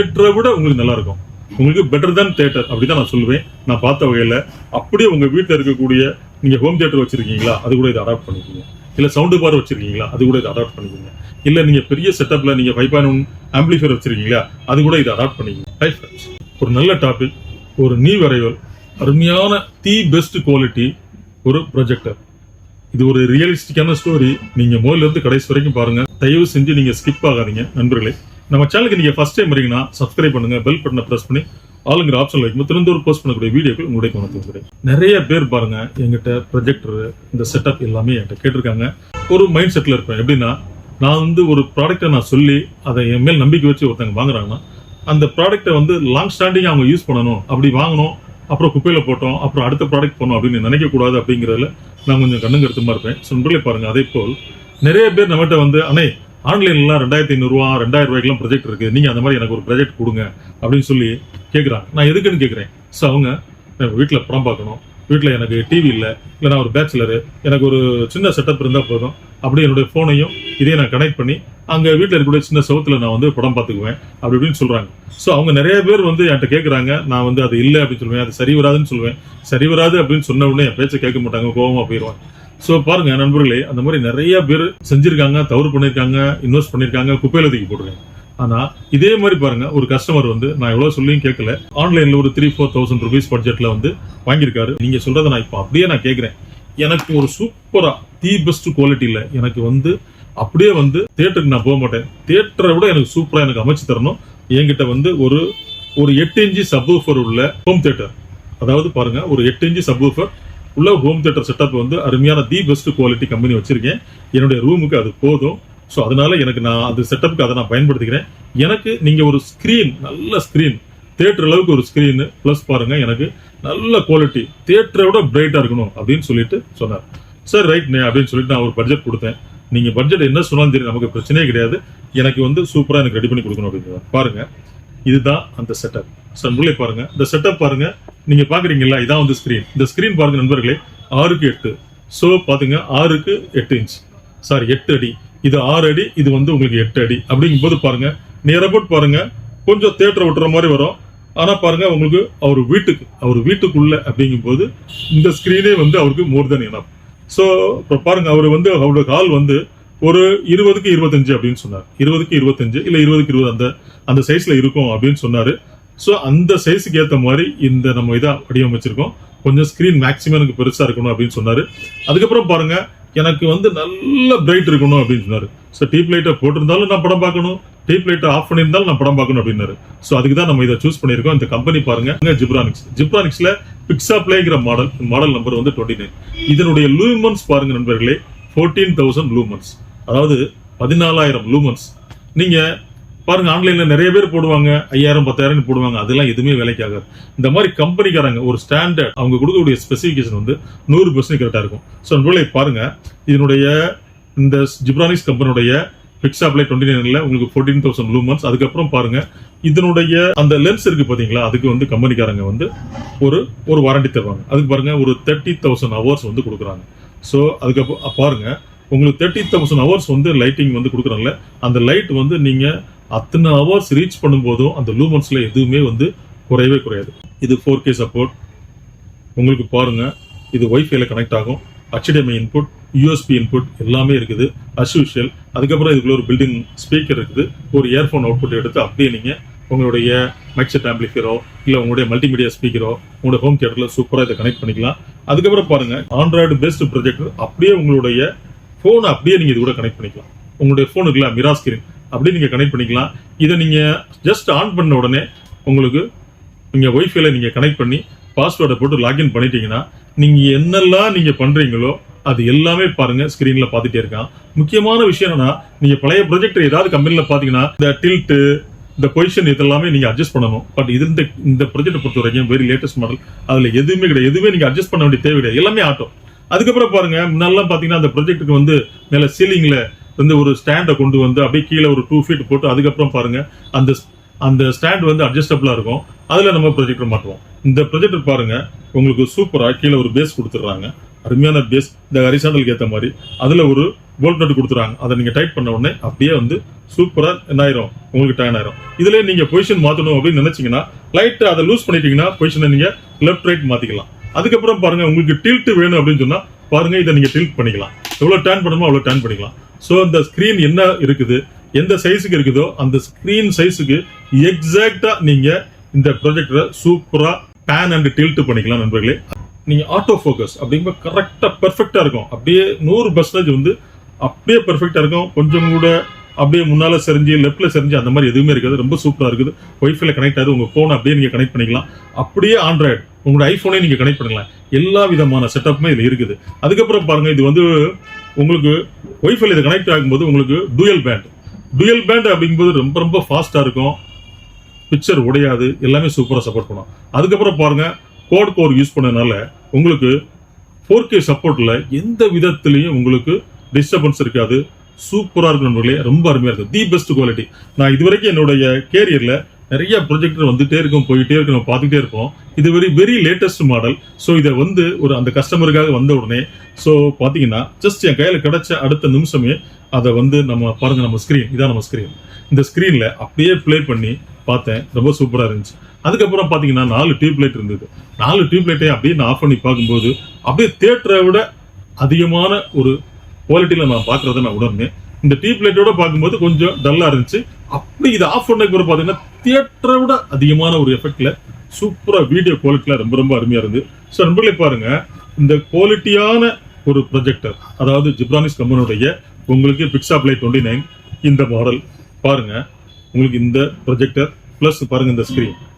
தியேட்டரை விட உங்களுக்கு நல்லா இருக்கும். உங்களுக்கு பெட்டர் தான் தியேட்டர் அப்படிதான் நான் சொல்லுவேன். நான் பார்த்த வகையில அப்படியே உங்க வீட்டில் இருக்கக்கூடிய நீங்க ஹோம் தியேட்டர் வச்சிருக்கீங்களா, அது கூட இதை அடாப்ட் பண்ணிக்கோங்க. இல்ல சவுண்டு பார் வச்சிருக்கீங்களா, அது கூட இதை அடாப்ட் பண்ணிக்கோங்க. இல்ல நீங்க பெரிய செட்டப்ல நீங்க 5.1 ஆம்பிளிஃபையர் வச்சிருக்கீங்களா, அது கூட இதை அடாப்ட் பண்ணிக்கோங்க. ஹை ஃப்ரெண்ட்ஸ், ஒரு நல்ல டாபிக், ஒரு நீ வரைவல், அருமையான தி பெஸ்ட் குவாலிட்டி ஒரு ப்ரொஜெக்டர். இது ஒரு ரியலிஸ்டிக்கான ஸ்டோரி. நீங்க முதல்ல இருந்து கடைசி வரைக்கும் பாருங்க. தயவு செஞ்சு நீங்க ஸ்கிப் ஆகாதீங்க நண்பர்களே. நம்ம சேனலுக்கு நீங்க ஃபர்ஸ்ட் டைம் வரீங்கன்னா சப்ஸ்கிரைப் பண்ணுங்க, பெல் பட்டனை பிரஸ் பண்ணி ஆளுங்கிற ஆப்ஷன் வைக்கும் திறந்தோர் போஸ்ட் பண்ணக்கூடிய வீடியோக்கள் உங்களுடைய கவனத்துக்கு. நிறைய பேர் பாருங்க எங்கிட்ட ப்ரொஜெக்டர் இந்த செட்டப் எல்லாமே என்கிட்ட கேட்டிருக்காங்க. ஒரு மைண்ட் செட்ல இருப்பேன். எப்படின்னா, நான் வந்து ஒரு ப்ராடக்ட்டை நான் சொல்லி அதை என் மேல் நம்பிக்கை வச்சு ஒருத்தங்க வாங்குறாங்கன்னா அந்த ப்ராடக்ட்டை வந்து லாங் ஸ்டாண்டிங் அவங்க யூஸ் பண்ணணும். அப்படி வாங்கணும், அப்புறம் குப்பையில போட்டோம், அப்புறம் அடுத்த ப்ராடக்ட் போனோம் அப்படின்னு நினைக்க கூடாது. அப்படிங்கிறதுல நான் கொஞ்சம் கண்ணுங்க எடுத்துமா இருப்பேன். நண்பர்களே பாருங்க, அதே போல் நிறைய பேர் நம்மகிட்ட வந்து அண்ணே ஆன்லைன்லாம் 2500 ரூபா 2000 ரூபாய்க்குலாம் ப்ரொஜெக்ட் இருக்கு, நீங்க அந்த மாதிரி எனக்கு ஒரு ப்ரொஜெக்ட் கொடுங்க அப்படின்னு சொல்லி கேட்குறாங்க. நான் எதுக்குன்னு கேட்குறேன். ஸோ அவங்க வீட்டில் படம் பார்க்கணும், வீட்டில் எனக்கு டிவி இல்லை, இல்லை நான் ஒரு பேச்சுலரு, எனக்கு ஒரு சின்ன செட்டப் இருந்தால் போதும், அப்படி என்னுடைய ஃபோனையும் இதையும் நான் கனெக்ட் பண்ணி அங்கே வீட்டில் இருக்கக்கூடிய சின்ன சவுத்தில் நான் வந்து படம் பார்த்துக்குவேன் அப்படி இப்படின்னு சொல்கிறாங்க. ஸோ அவங்க நிறைய பேர் வந்து என்கிட்ட கேட்குறாங்க. நான் வந்து அது இல்லை அப்படின்னு சொல்லுவேன், அது சரி வராதுன்னு சொல்லுவேன். சரி வராது அப்படின்னு சொன்ன உடனே என் பேச்சை கேட்க மாட்டாங்க, கோபமாக போயிடுவாங்க. ஸோ பாருங்க நண்பர்களே, அந்த மாதிரி நிறைய பேர் செஞ்சிருக்காங்க, தவறு பண்ணியிருக்காங்க, இன்வெஸ்ட் பண்ணியிருக்காங்க, குப்பையில தூக்கி போட்டுருக்காங்க. ஆனா இதே மாதிரி பாருங்க, ஒரு கஸ்டமர் வந்து நான் எவ்வளவு சொல்லியும் கேட்கல, ஆன்லைன்ல ஒரு 3-4,000 ருபீஸ் பட்ஜெட்ல வந்து வாங்கியிருக்காரு. நீங்க சொல்றதை நான் இப்போ அப்படியே நான் கேட்கிறேன். எனக்கு ஒரு சூப்பரா தி பெஸ்ட் குவாலிட்டியில எனக்கு வந்து அப்படியே வந்து தியேட்டருக்கு நான் போக மாட்டேன், தியேட்டரை விட எனக்கு சூப்பரா எனக்கு அமைச்சு தரணும். என்கிட்ட வந்து ஒரு 8 இன்ச்சு சப்வூஃபர் உள்ள ஹோம் தியேட்டர், அதாவது பாருங்க ஒரு 8 இன்ச்சு சப்வூஃபர் உள்ள ஹோம் தியேட்டர் செட்டப் வந்து அருமையான தி பெஸ்ட் குவாலிட்டி கம்பெனி வச்சிருக்கேன். என்னுடைய ரூமுக்கு அது போதும். ஸோ அதனால எனக்கு நான் அது செட்டப்புக்கு அதை நான் பயன்படுத்திக்கிறேன். எனக்கு நீங்க ஒரு ஸ்கிரீன், நல்ல ஸ்கிரீன், தியேட்டர் அளவுக்கு ஒரு ஸ்கிரீன் பிளஸ் பாருங்க எனக்கு நல்ல குவாலிட்டி, தியேட்டரை விட பிரைட்டா இருக்கணும் அப்படின்னு சொல்லிட்டு சொன்னார். சார் ரைட் அப்படின்னு சொல்லிட்டு நான் ஒரு பட்ஜெட் கொடுத்தேன். நீங்க பட்ஜெட் என்ன சொன்னாலும் தெரியும், நமக்கு பிரச்சனையே கிடையாது. எனக்கு வந்து சூப்பரா எனக்கு ரெடி பண்ணி கொடுக்கணும் அப்படின்னு பாருங்க. இதுதான் அந்த செட்டப். நண்பர்களே பாருங்க, இந்த செட்டப் பாருங்க, நீங்க பாக்குறீங்களா, இதான் வந்து ஸ்கிரீன். இந்த ஸ்கிரீன் பாருங்க நண்பர்களே, 6x8. ஸோ பாத்துங்க 6x8 இன்ச், சாரி 8 அடி. இது 6 அடி, இது வந்து உங்களுக்கு 8 அடி. அப்படிங்கும் போது பாருங்க, நியர் அபவுட் பாருங்க கொஞ்சம் தியேட்டர் விட்டுற மாதிரி வரும். ஆனா பாருங்க உங்களுக்கு அவர் வீட்டுக்குள்ள அப்படிங்கும் போது இந்த ஸ்கிரீனே வந்து அவருக்கு மோர் தென் எனஃப். ஸோ இப்போ பாருங்க, அவர் வந்து அவரோட கால் வந்து ஒரு 20x25 அப்படின்னு சொன்னார். 20x25 இல்ல 20x20 அந்த சைஸ்ல இருக்கும் அப்படின்னு சொன்னாரு. ஸோ அந்த சைஸுக்கு ஏற்ற மாதிரி இந்த நம்ம இதை வடிவமைச்சிருக்கோம். கொஞ்சம் ஸ்கிரீன் மேக்ஸிமம் எனக்கு பெருசா இருக்கணும் அப்படின்னு சொன்னாரு. அதுக்கப்புறம் பாருங்க, எனக்கு வந்து நல்ல பிரைட் இருக்கணும் அப்படின்னு சொன்னாரு. ஸோ டீப் லைட்டை போட்டிருந்தாலும் நான் படம் பார்க்கணும், டீப் லைட்டை ஆஃப் பண்ணியிருந்தாலும் நான் படம் பார்க்கணும் அப்படின்னாரு. ஸோ அதுக்கு தான் நம்ம இதை சூஸ் பண்ணியிருக்கோம். இந்த கம்பெனி பாருங்க ஜிப்ரானிக்ஸ்ல பிக்ஸா பிளேங்கிற மாடல் நம்பர் வந்து 29. இதனுடைய லூமன்ஸ் பாருங்க நண்பர்களே, 14,000 லூமன்ஸ், அதாவது 14,000 லூமன்ஸ். நீங்க பாருங்க, ஆன்லைன்ல நிறைய பேர் போடுவாங்க 5,000 10,000 போடுவாங்க, அதெல்லாம் எதுவுமே வேலைக்கு ஆகாது. இந்த மாதிரி கம்பெனிக்காரங்க ஒரு ஸ்டாண்டர்ட் அவங்க கொடுக்கக்கூடிய ஸ்பெசிபிகேஷன் வந்து 100% கரெக்டா இருக்கும். ஸோ நண்பர்களே பாருங்க, இதனுடைய இந்த ஜிப்ரானிக்ஸ் கம்பெனியுடைய பிக்ஸா பிளே 29ல உங்களுக்கு 14,000 லூமன்ஸ். அதுக்கப்புறம் பாருங்க, இதனுடைய அந்த லென்ஸ் இருக்கு பாத்தீங்களா, அதுக்கு வந்து கம்பெனிக்காரங்க வந்து ஒரு வாரண்டி தருவாங்க. அதுக்கு பாருங்க ஒரு 30,000 ஹவர்ஸ் வந்து கொடுக்குறாங்க. ஸோ அதுக்கப்புறம் பாருங்க, உங்களுக்கு 30,000 ஹவர்ஸ் வந்து லைட்டிங் வந்து கொடுக்குறாங்கல்ல, அந்த லைட் வந்து நீங்க அத்தனை ஹவர்ஸ் ரீச் பண்ணும்போதும் அந்த லூமன்ஸ்ல எதுவுமே வந்து குறையவே குறையாது. இது 4K சப்போர்ட் உங்களுக்கு பாருங்க. இது வைஃபைல கனெக்ட் ஆகும், HDMI இன்புட், USB இன்புட் எல்லாமே இருக்குது அஸ் யூஷுவல். அதுக்கப்புறம் இதுக்குள்ள ஒரு பில்டிங் ஸ்பீக்கர் இருக்குது. ஒரு இயர்ஃபோன் அவுட்புட் எடுத்து அப்படியே நீங்க உங்களுடைய மைக் செட் ஆம்பிளிஃபையரோ இல்ல உங்களுடைய மல்டிமீடியா ஸ்பீக்கரோ உங்களுடைய ஹோம் தியேட்டர்ல சூப்பரா இதை கனெக்ட் பண்ணிக்கலாம். அதுக்கப்புறம் பாருங்க, ஆண்ட்ராய்டு பேஸ்ட் ப்ரொஜெக்டர், அப்படியே உங்களுடைய போனை அப்படியே நீங்க இது கூட கனெக்ட் பண்ணிக்கலாம். உங்களுடைய போன் இருக்குல்ல, மிரா ஸ்கிரீன், அப்படியே நீங்க கனெக்ட் பண்ணிக்கலாம். இதை நீங்க ஜஸ்ட் ஆன் பண்ண உடனே உங்களுக்கு நீங்க வைஃபைல நீங்க கனெக்ட் பண்ணி பாஸ்வேர்டை போட்டு லாகின் பண்ணிட்டீங்கன்னா நீங்க என்னெல்லாம் நீங்க பண்றீங்களோ அது எல்லாமே பாருங்க ஸ்கிரீன்ல பாத்துட்டே இருக்கான். முக்கியமான விஷயம் என்னன்னா, நீங்க பழைய ப்ரொஜெக்டர் ஏதாவது கம்பெனில பாத்தீங்கன்னா இந்த டில்ட், இந்த பொசிஷன் இதெல்லாமே நீங்க அட்ஜஸ்ட் பண்ணணும். பட் இது இந்த ப்ரொஜெக்ட் பொறுத்த வரைக்கும் வெரி லேட்டஸ்ட் மாடல், அதுல எதுவுமே கிடையாது, எதுவுமே நீங்க அட்ஜஸ்ட் பண்ண வேண்டிய தேவை கிடையாது, எல்லாமே ஆட்டோ. அதுக்கப்புறம் பாருங்க, முன்னெல்லாம் பாத்தீங்கன்னா அந்த ப்ரொஜெக்டுக்கு வந்து மேல சீலிங்ல வந்து ஒரு ஸ்டாண்டை கொண்டு வந்து அப்படியே கீழே ஒரு 2 feet போட்டு அதுக்கப்புறம் பாருங்க அந்த ஸ்டாண்ட் வந்து அட்ஜஸ்டபிளா இருக்கும், அதுல நம்ம ப்ரொஜெக்டர் மாட்டுவோம். இந்த ப்ரொஜெக்டர் பாருங்க உங்களுக்கு சூப்பரா கீழே ஒரு பேஸ் கொடுத்துடுறாங்க. அருமையான பேஸ் இந்த ஹரிசாண்டலுக்கு ஏற்ற மாதிரி அதில் ஒரு போல்ட் நட் கொடுத்துறாங்க. அதை நீங்கள் டைட் பண்ண உடனே அப்படியே வந்து சூப்பராக என்ன ஆயிரும், உங்களுக்கு டேன் ஆயிரும். இதுல நீங்கள் பொசிஷன் மாற்றணும் அப்படின்னு நினைச்சீங்கன்னா லைட்டை அதை லூஸ் பண்ணிட்டீங்கன்னா பொசிஷனை நீங்கள் லெஃப்ட் ரைட் மாற்றிக்கலாம். அதுக்கப்புறம் பாருங்க, உங்களுக்கு டில்ட் வேணும் அப்படின்னு சொன்னால் பாருங்க, இதை நீங்கள் டில்ட் பண்ணிக்கலாம். எவ்வளோ டேன் பண்ணணுமோ அவ்வளோ டேன் பண்ணிக்கலாம். ஸோ இந்த ஸ்க்ரீன் என்ன இருக்குது, எந்த சைஸுக்கு இருக்குதோ அந்த ஸ்க்ரீன் சைஸுக்கு எக்ஸாக்டா நீங்கள் இந்த ப்ரொஜெக்டரை சூப்பராக பேன் அண்ட் டில்ட் பண்ணிக்கலாம் நண்பர்களே. நீங்க ஆட்டோ ஃபோக்கஸ் அப்படிங்கிற கரெக்டா பெர்ஃபெக்டா இருக்கும். அப்படியே 100% வந்து அப்படியே பெர்ஃபெக்டா இருக்கும். கொஞ்சம் கூட அப்படியே முன்னால செறிஞ்சு லெஃப்ட்ல செறிஞ்சு அந்த மாதிரி எதுவுமே இருக்காது. ரொம்ப சூப்பரா இருக்குது. ஒய்ஃபைல கனெக்ட் ஆகுது. உங்க போன் அப்படியே நீங்க கனெக்ட் பண்ணிக்கலாம். அப்படியே ஆண்ட்ராய்டு உங்களோட ஐபோனே நீங்க கனெக்ட் பண்ணிக்கலாம். எல்லா விதமான செட்டப்புமே இதுல இருக்குது. அதுக்கப்புறம் பாருங்க, இது வந்து உங்களுக்கு ஒய்ஃபைல இது கனெக்ட் ஆகும்போது உங்களுக்கு டூயல் பேண்ட் அப்படிங்கும்போது ரொம்ப ரொம்ப ஃபாஸ்டா இருக்கும். பிக்சர் உடையாது. எல்லாமே சூப்பரா சப்போர்ட் பண்ணும். அதுக்கப்புறம் பாருங்க, கோட் கோர் யூஸ் பண்ணதுனால உங்களுக்கு 4K சப்போர்ட்ல எந்த விதத்திலையும் உங்களுக்கு டிஸ்டர்பன்ஸ் இருக்காது. சூப்பரா இருக்கும் நண்பர்களே. ரொம்ப அருமையா இருக்கும். The best quality. நான் இதுவரைக்கும் என்னுடைய கேரியர்ல நிறைய ப்ரொஜெக்டர் வந்துட்டே இருக்கும், போயிட்டே இருக்கும், நம்ம பார்த்துட்டே இருப்போம். இது வெரி லேட்டஸ்ட் மாடல். ஸோ இதை வந்து ஒரு அந்த கஸ்டமருக்காக வந்த உடனே ஸோ பார்த்தீங்கன்னா ஜஸ்ட் என் கையில் கிடைச்ச அடுத்த நிமிஷமே அதை வந்து நம்ம பாருங்க, நம்ம ஸ்க்ரீன் இதான் நம்ம ஸ்க்ரீன். இந்த ஸ்க்ரீன்ல அப்படியே ப்ளே பண்ணி பார்த்தேன். ரொம்ப சூப்பரா இருந்துச்சு. அதுக்கப்புறம் பாத்தீங்கன்னா 4 டியூப் லைட் இருந்தது. 4 டியூப் லைட்டையும் அப்படியே நான் ஆஃப் பண்ணி பார்க்கும்போது அப்படியே தியேட்டரை விட அதிகமான ஒரு குவாலிட்டியில நான் பாக்குறத நான் உணர்ந்தேன். இந்த டியூப் லைட்டோட பார்க்கும்போது கொஞ்சம் டல்லா இருந்துச்சு. அப்படி இதை ஆஃப் பண்ணதுக்கு அப்புறம் பாத்தீங்கன்னா தியேட்டரை விட அதிகமான ஒரு எஃபெக்ட்ல சூப்பரா வீடியோ குவாலிட்டியில ரொம்ப ரொம்ப அருமையா இருந்து. ஸோ நண்பர்களே பாருங்க, இந்த குவாலிட்டியான ஒரு ப்ரொஜெக்டர், அதாவது ஜிப்ரானிக்ஸ் கம்பெனியுடைய உங்களுக்கு பிக்ஸாப்ளை 29 இந்த மாடல் பாருங்க. உங்களுக்கு இந்த ப்ரொஜெக்டர் பிளஸ் பாருங்க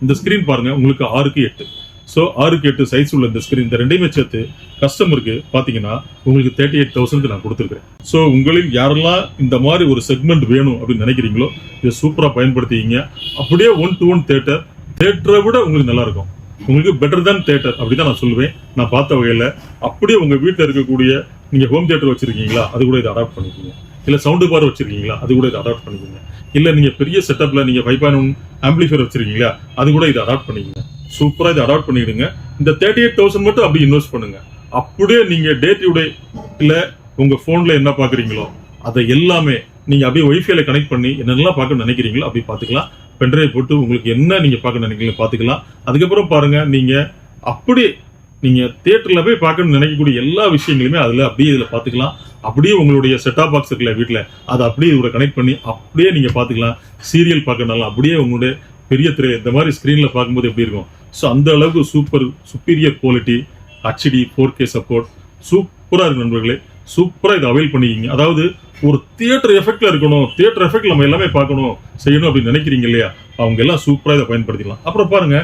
இந்த ஸ்கிரீன் பாருங்க, உங்களுக்கு 6x8. ஸோ 6x8 சைஸ் உள்ள இந்த ஸ்கிரீன், இந்த ரெண்டையுமே சேர்த்து கஸ்டமருக்கு பாத்தீங்கன்னா உங்களுக்கு 38,000 நான் கொடுத்துருக்கேன். ஸோ உங்களில் யாரெல்லாம் இந்த மாதிரி ஒரு செக்மெண்ட் வேணும் அப்படின்னு நினைக்கிறீங்களோ இதை சூப்பரா பயன்படுத்திங்க. அப்படியே 1-to-1 தியேட்டரை விட உங்களுக்கு நல்லா இருக்கும். உங்களுக்கு பெட்டர் தான் தியேட்டர் அப்படிதான் நான் சொல்லுவேன். நான் பார்த்த வகையில அப்படியே உங்க வீட்டில் இருக்கக்கூடிய நீங்க ஹோம் தியேட்டர் வச்சிருக்கீங்களா, அது கூட இதை அடாப்ட் பண்ணிக்கோங்க. இல்ல சவுண்டு பார் வச்சிருக்கீங்களா, அது கூட இதை அடாப்ட் பண்ணிக்கோங்க. இல்ல நீங்க பெரிய செட்டப்ல நீங்க 5.1 ஆம்பிளிஃபையர் வச்சிருக்கீங்களா, அது கூட இதை அடாப்ட் பண்ணிக்கோங்க. சூப்பரா இதை அடாப்ட் பண்ணிடுங்க. இந்த 38,000 மட்டும் அப்படி இன்வெஸ்ட் பண்ணுங்க. அப்படியே நீங்க டே டு டே இல்ல உங்க போன்ல என்ன பாக்குறீங்களோ அதை எல்லாமே நீங்க அப்படியே ஒய்ஃபைல கனெக்ட் பண்ணி என்னெல்லாம் பார்க்கணும்னு நினைக்கிறீங்களோ அப்படி பாத்துக்கலாம். பென்ட்ரைவ் போட்டு உங்களுக்கு என்ன நீங்க பார்க்க நினைக்கிறீங்களோ பாத்துக்கலாம். அதுக்கப்புறம் பாருங்க, நீங்க அப்படியே நீங்க தியேட்டர்ல போய் பார்க்கணும்னு நினைக்கக்கூடிய எல்லா விஷயங்களுமே அதுல அப்படியே இதுல பாத்துக்கலாம். அப்படியே உங்களுடைய செட்டாப் பாக்ஸ் இருக்குல்ல வீட்டுல, அதை அப்படியே இவரை கனெக்ட் பண்ணி அப்படியே நீங்க பாத்துக்கலாம். சீரியல் பார்க்கறதுனால அப்படியே உங்களுடைய பெரிய திரை இந்த மாதிரி ஸ்கிரீன்ல பார்க்கும்போது எப்படி இருக்கும். ஸோ அந்த அளவுக்கு superior quality, HD 4K support சூப்பரா இருக்கு நண்பர்களே. சூப்பரா இதை அவைல் பண்ணிக்கிங்க. அதாவது ஒரு தியேட்டர் எஃபெக்ட்ல இருக்கணும், தியேட்டர் எஃபெக்ட் நம்ம எல்லாமே பார்க்கணும் செய்யணும் அப்படின்னு நினைக்கிறீங்க இல்லையா, அவங்க எல்லாம் சூப்பரா இதை பயன்படுத்திக்கலாம். அப்புறம் பாருங்க,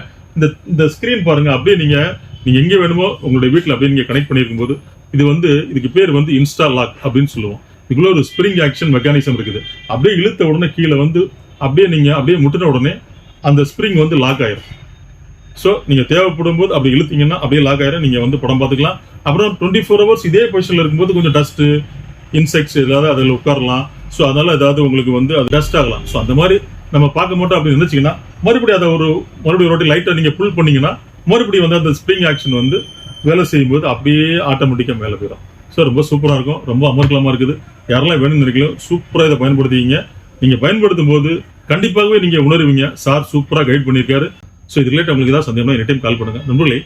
இந்த ஸ்கிரீன் பாருங்க, அப்படியே நீங்க எங்க வேணுமோ உங்களுடைய வீட்டில் அப்படியே நீங்க கனெக்ட் பண்ணிருக்கும் போது இது வந்து இதுக்கு பேர் வந்து இன்ஸ்டா லாக் அப்படின்னு சொல்லுவோம். இதுக்குள்ள ஒரு ஸ்ப்ரிங் ஆக்ஷன் மெக்கானிசம் இருக்குது. அப்படியே இழுத்த உடனே கீழே வந்து அப்படியே முட்டின உடனே அந்த ஸ்ப்ரிங் வந்து லாக் ஆயிரும். ஸோ நீங்க தேவைப்படும் போது அப்படி இழுத்தீங்கன்னா அப்படியே லாக் ஆயிரும். நீங்க வந்து படம் பார்த்துக்கலாம். அப்புறம் 24 hours இதே பொசிஷன்ல இருக்கும்போது கொஞ்சம் டஸ்ட் இன்செக்ட்ஸ் ஏதாவது அதில் உட்காரலாம். ஸோ அதனால ஏதாவது உங்களுக்கு வந்து அது டஸ்ட் ஆகலாம். ஸோ அந்த மாதிரி நம்ம பார்க்க மாட்டோம் அப்படின்னு நினைச்சீங்கன்னா மறுபடியும் அதை மறுபடியும் ஒரு லைட்டை நீங்க புல் பண்ணீங்கன்னா மறுபடியும் வந்து அந்த ஸ்ப்ரிங் ஆக்ஷன் வந்து வேலை செய்யும்போது அப்படியே ஆட்டோமேட்டிக்கா மேலே போயிடும். ஸோ ரொம்ப சூப்பரா இருக்கும். ரொம்ப அமர்க்கலமா இருக்குது. யாரெல்லாம் வேணும்னு நினைக்கல சூப்பரா இதை பயன்படுத்திங்க. நீங்க பயன்படுத்தும் போது கண்டிப்பாகவே நீங்க உணர்வீங்க, சார் சூப்பரா கைட் பண்ணியிருக்காரு. ஸோ இது ரிலேட் உங்களுக்கு ஏதாவது சந்தேகமா எனி டைம் கால் பண்ணுங்க. நண்பர்களே,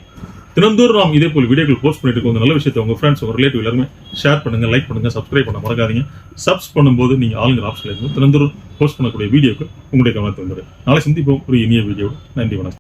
தினந்தோறும் நாம் இதே போல் வீடியோக்கள் போஸ்ட் பண்ணிட்டு இருக்கோம். நல்ல விஷயத்தை உங்க ஃப்ரெண்ட்ஸ் உங்க ரிலேட்டிவ் எல்லாருமே ஷேர் பண்ணுங்க, லைக் பண்ணுங்க, சப்ஸ்கிரைப் பண்ண மறக்காதீங்க. சப்ஸ் பண்ணும்போது நீங்க ஆளுங்கிற ஆப்ஷன்ல இருந்து தினந்தோறும் போஸ்ட் பண்ணக்கூடிய வீடியோக்கு உங்களுடைய கவனத்தை வந்துடும். நாளை சந்திப்போம் ஒரு இனிய வீடியோ. நன்றி, வணக்கம்.